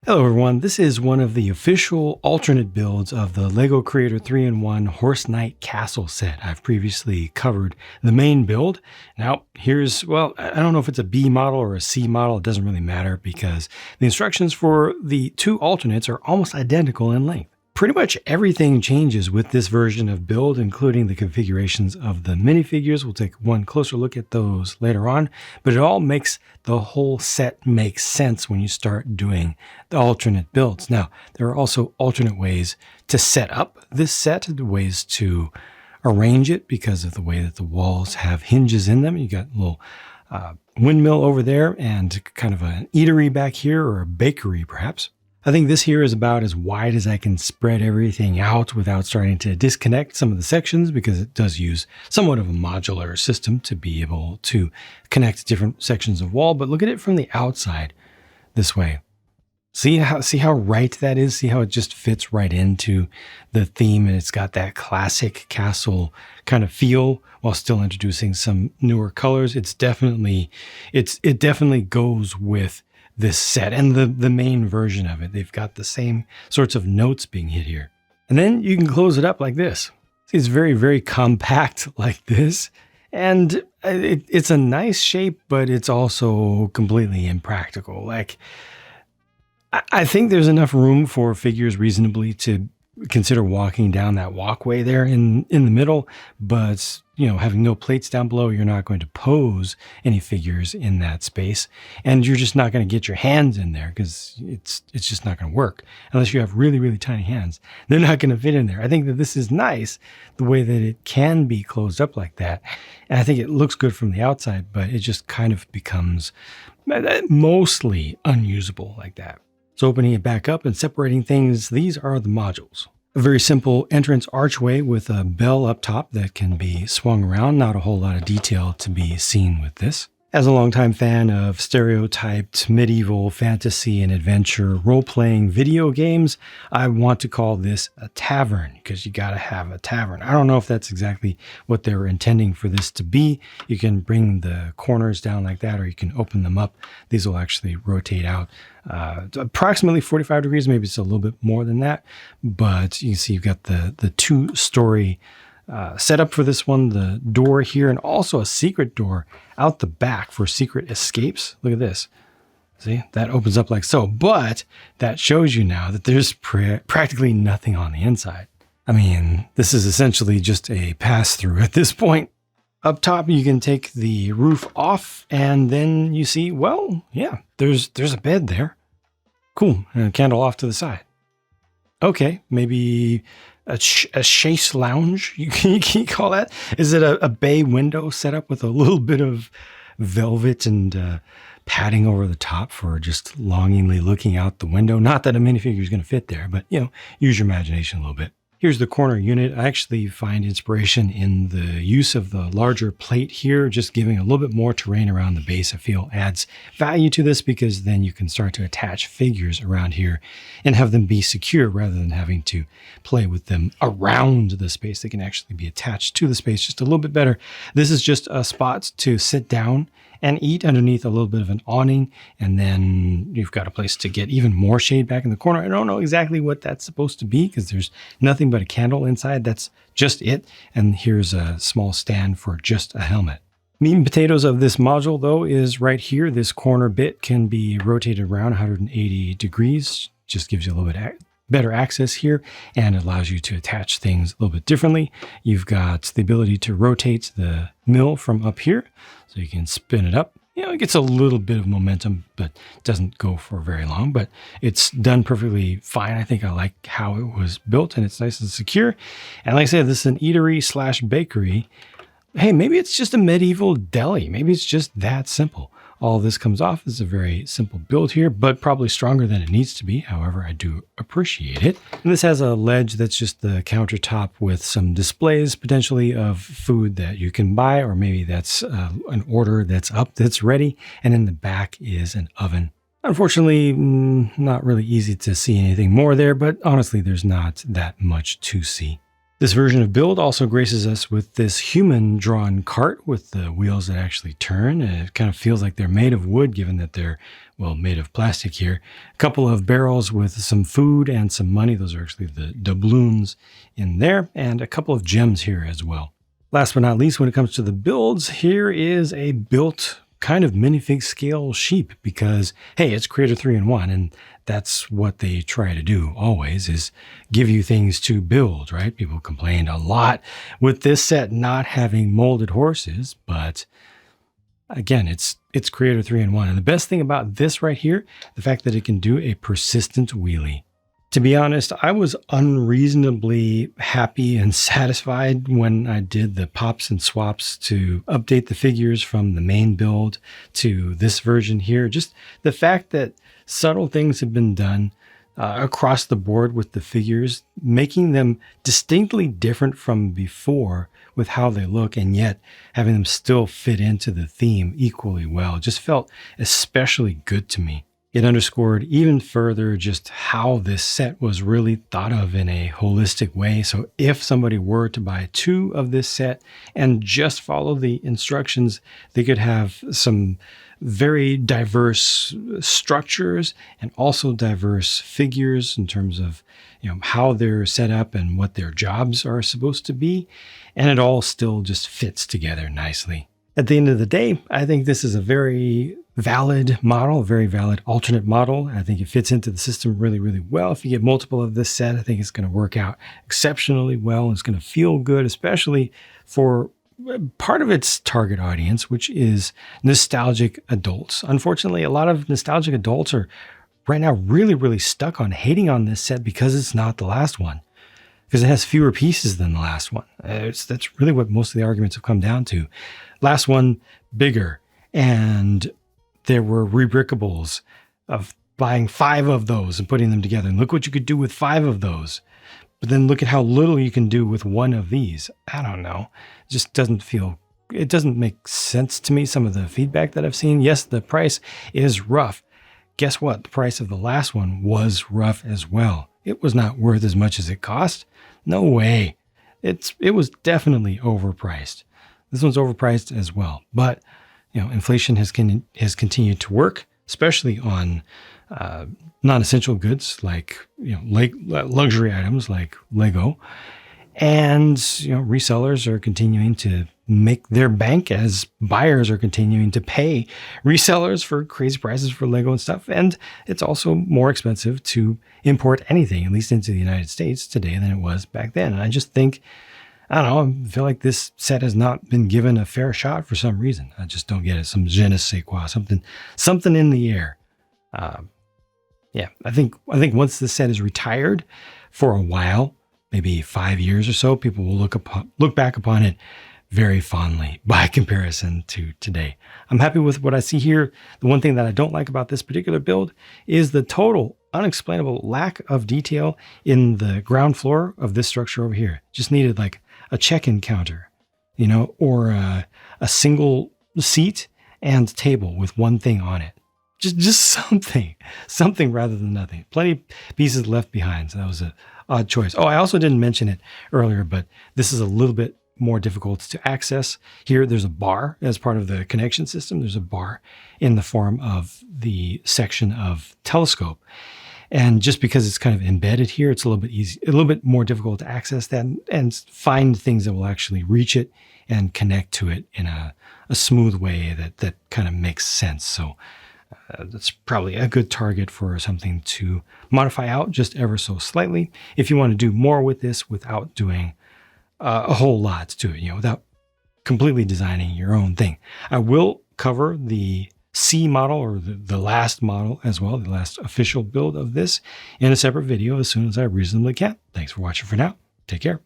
Hello everyone, this is one of the official alternate builds of the LEGO Creator 3-in-1 Horse Knight Castle set. I've previously covered the main build. Now here's, well, I don't know if it's a B model or a C model, it doesn't really matter because the instructions for the two alternates are almost identical in length. Pretty much everything changes with this version of build, including the configurations of the minifigures. We'll take one closer look at those later on, but it all makes the whole set make sense when you start doing the alternate builds. Now, there are also alternate ways to set up this set, ways to arrange it because of the way that the walls have hinges in them. You got a little windmill over there and kind of an eatery back here, or a bakery perhaps. I think this here is about as wide as I can spread everything out without starting to disconnect some of the sections, because it does use somewhat of a modular system to be able to connect different sections of wall. But look at it from the outside this way. See how right that is? See how it just fits right into the theme, and it's got that classic castle kind of feel while still introducing some newer colors. It definitely goes with this set and the main version of it. They've got the same sorts of notes being hit here. And then you can close it up like this. See, it's very, very compact like this. And it's a nice shape, but it's also completely impractical. Like, I think there's enough room for figures reasonably to consider walking down that walkway there in the middle, but having no plates down below, you're not going to pose any figures in that space, and you're just not going to get your hands in there because it's just not going to work unless you have really, really tiny hands. They're not going to fit in there. I think that this is nice the way that it can be closed up like that, and I think it looks good from the outside, but it just kind of becomes mostly unusable like that. So opening it back up and separating things, these are the modules. A very simple entrance archway with a bell up top that can be swung around. Not a whole lot of detail to be seen with this. As a longtime fan of stereotyped medieval fantasy and adventure role-playing video games, I want to call this a tavern, because you got to have a tavern. I don't know if that's exactly what they were intending for this to be. You can bring the corners down like that, or you can open them up. These will actually rotate out approximately 45 degrees. Maybe it's a little bit more than that, but you can see you've got the two-story setup for this one, the door here, and also a secret door out the back for secret escapes. Look at this. See, that opens up like so, but that shows you now that there's practically nothing on the inside. I mean, this is essentially just a pass-through at this point. Up top, you can take the roof off, and then you see, well, yeah, there's a bed there. Cool, and a candle off to the side. Okay, maybe a chaise lounge, you can call that? Is it a bay window set up with a little bit of velvet and padding over the top for just longingly looking out the window? Not that a minifigure is going to fit there, but use your imagination a little bit. Here's the corner unit. I actually find inspiration in the use of the larger plate here, just giving a little bit more terrain around the base. I feel adds value to this, because then you can start to attach figures around here and have them be secure rather than having to play with them around the space. They can actually be attached to the space just a little bit better. This is just a spot to sit down and eat underneath a little bit of an awning, and then you've got a place to get even more shade back in the corner. I don't know exactly what that's supposed to be, because there's nothing but a candle inside. That's just it. And here's a small stand for just a helmet. Meat and potatoes of this module, though, is right here. This corner bit can be rotated around 180 degrees. Just gives you a little bit better access here, and allows you to attach things a little bit differently. You've got the ability to rotate the mill from up here, so you can spin it up. It gets a little bit of momentum, but doesn't go for very long, but it's done perfectly fine. I think I like how it was built, and it's nice and secure. And like I said, this is an eatery / bakery. Hey, maybe it's just a medieval deli. Maybe it's just that simple. All this comes off as a very simple build here, but probably stronger than it needs to be. However, I do appreciate it. And this has a ledge that's just the countertop with some displays potentially of food that you can buy, or maybe that's an order that's up, that's ready. And in the back is an oven. Unfortunately, not really easy to see anything more there, but honestly, there's not that much to see. This version of build also graces us with this human-drawn cart with the wheels that actually turn. And it kind of feels like they're made of wood, given that they're, well, made of plastic here. A couple of barrels with some food and some money. Those are actually the doubloons in there. And a couple of gems here as well. Last but not least, when it comes to the builds, here is a built kind of minifig scale sheep because, hey, it's Creator 3-in-1, and that's what they try to do always, is give you things to build, right? People complained a lot with this set not having molded horses, but again, it's Creator 3-in-1. And the best thing about this right here, the fact that it can do a persistent wheelie. To be honest, I was unreasonably happy and satisfied when I did the pops and swaps to update the figures from the main build to this version here. Just the fact that subtle things have been done across the board with the figures, making them distinctly different from before with how they look, and yet having them still fit into the theme equally well. It just felt especially good to me. It underscored even further just how this set was really thought of in a holistic way. So if somebody were to buy 2 of this set and just follow the instructions, they could have some very diverse structures and also diverse figures in terms of, how they're set up and what their jobs are supposed to be. And it all still just fits together nicely. At the end of the day, I think this is a very valid model, a very valid alternate model. I think it fits into the system really, really well. If you get multiple of this set, I think it's going to work out exceptionally well. It's going to feel good, especially for part of its target audience, which is nostalgic adults. Unfortunately, a lot of nostalgic adults are right now really, really stuck on hating on this set because it's not the last one, because it has fewer pieces than the last one. That's really what most of the arguments have come down to. Last one, bigger, and there were rebrickables of buying 5 of those and putting them together. And look what you could do with 5 of those. But then look at how little you can do with 1 of these. I don't know. It just it doesn't make sense to me, some of the feedback that I've seen. Yes, the price is rough. Guess what? The price of the last one was rough as well. It was not worth as much as it cost. No way. It was definitely overpriced. This one's overpriced as well. But inflation has continued to work, especially on non-essential goods like luxury items like Lego, and resellers are continuing to make their bank as buyers are continuing to pay resellers for crazy prices for Lego and stuff. And it's also more expensive to import anything, at least into the United States today, than it was back then. And I just think, I don't know, I feel like this set has not been given a fair shot for some reason. I just don't get it. Some je ne sais quoi, something in the air. I think once this set is retired for a while, maybe 5 years or so, people will look back upon it very fondly by comparison to today. I'm happy with what I see here. The one thing that I don't like about this particular build is the total unexplainable lack of detail in the ground floor of this structure over here. Just needed like a check-in counter, or a single seat and table with one thing on it. Just something rather than nothing. Plenty of pieces left behind. So that was an odd choice. Oh, I also didn't mention it earlier, but this is a little bit more difficult to access. Here, there's a bar as part of the connection system. There's a bar in the form of the section of telescope. And just because it's kind of embedded here, it's a little bit more difficult to access that and find things that will actually reach it and connect to it in a smooth way that kind of makes sense. So that's probably a good target for something to modify out just ever so slightly if you want to do more with this without doing a whole lot to it, without completely designing your own thing. I will cover the C model, or the last model as well, the last official build of this, in a separate video as soon as I reasonably can. Thanks for watching for now. Take care.